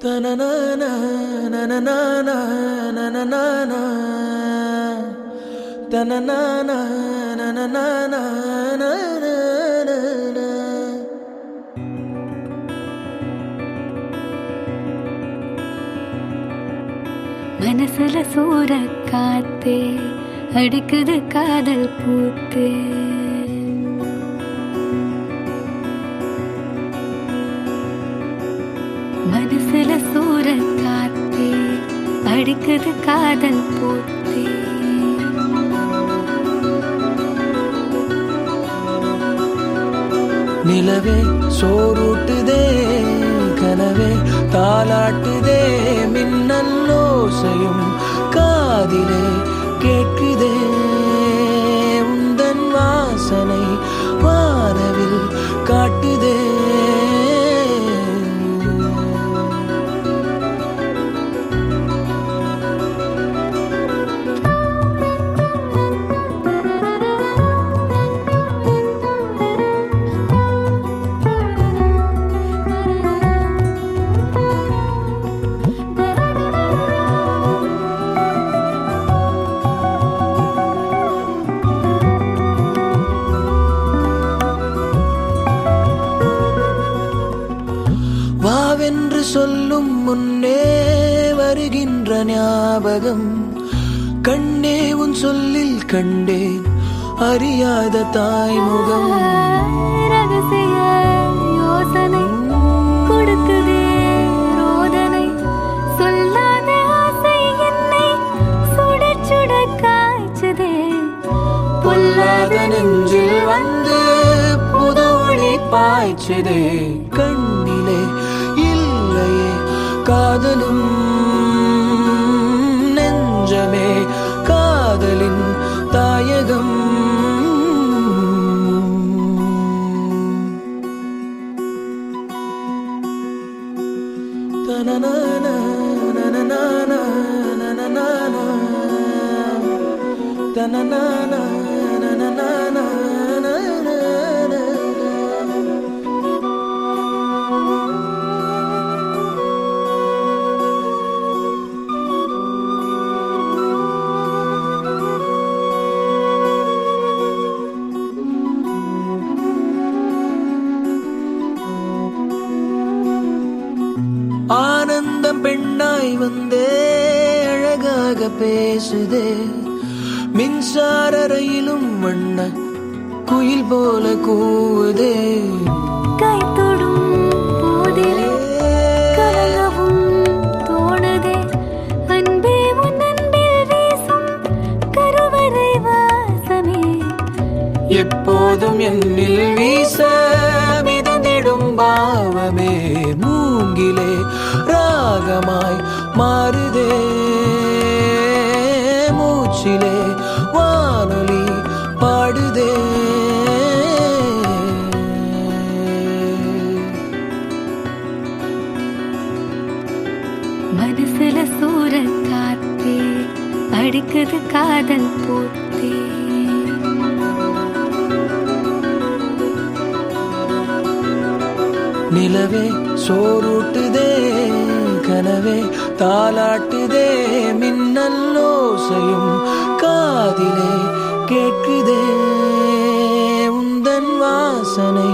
தனனானா நனனானா நனனானா தனனானா நனனானா நனனானா. மனசுல சூற காத்தே அடிக்குது காதல் பூத்தே. மனசுல சூற காத்தே அடிக்குது காதல் பூத்தே. நிலவே சோறுட்டுதே கனவே தாலாட்டுதே மின்னல் ஓசையும் காதிலே கேட்குதே. உந்தன் வாசனை வானவில் காட்டுதே. வாவென்று சொல்லும் முன்னே வருகின்ற ஞாபகம். கண்ணே உன் சொல்லில் கண்டேன் அறியாத தாய்முகம். ரகசிய யோசனை கொடுக்குதே ரோதனை. சொல்லாத ஆசை என்னை சுட சுட காய்ச்சதே. பொல்லாத நெஞ்சில் வந்து புதுவழி பாய்ச்சதே. கண்ணிலே இல்லையே காதலும் நெஞ்சமே காதலின் தாயகம். தனனானா நனனானா நனனானா தனனானா நனனானா நனனானா. ஆனந்தம் பெண்ணாய் வந்தே அழகாக பேசுதே. மின்சார ரயிலும் வண்ண குயில் போல கூவுதே. கை தொடும் போதிலே கலங்கவும் தோணுதே. அன்பே உன் அன்பில் வீசும் கருவறை வாசமே. எப்போதும் என்னில் வீச மிதந்திடும் பாவமே. மூங்கிலே ராகமாய் மாறுதே. மூச்சிலே வானொலி பாடுதே. மனசுல சூற காத்தே அடிக்குது காதல் பூத்தே. நிலவே சோறுட்டுதே கனவே தாலாட்டுதே மின்னல் ஓசையும் காதிலே கேட்குதே. உந்தன் வாசனை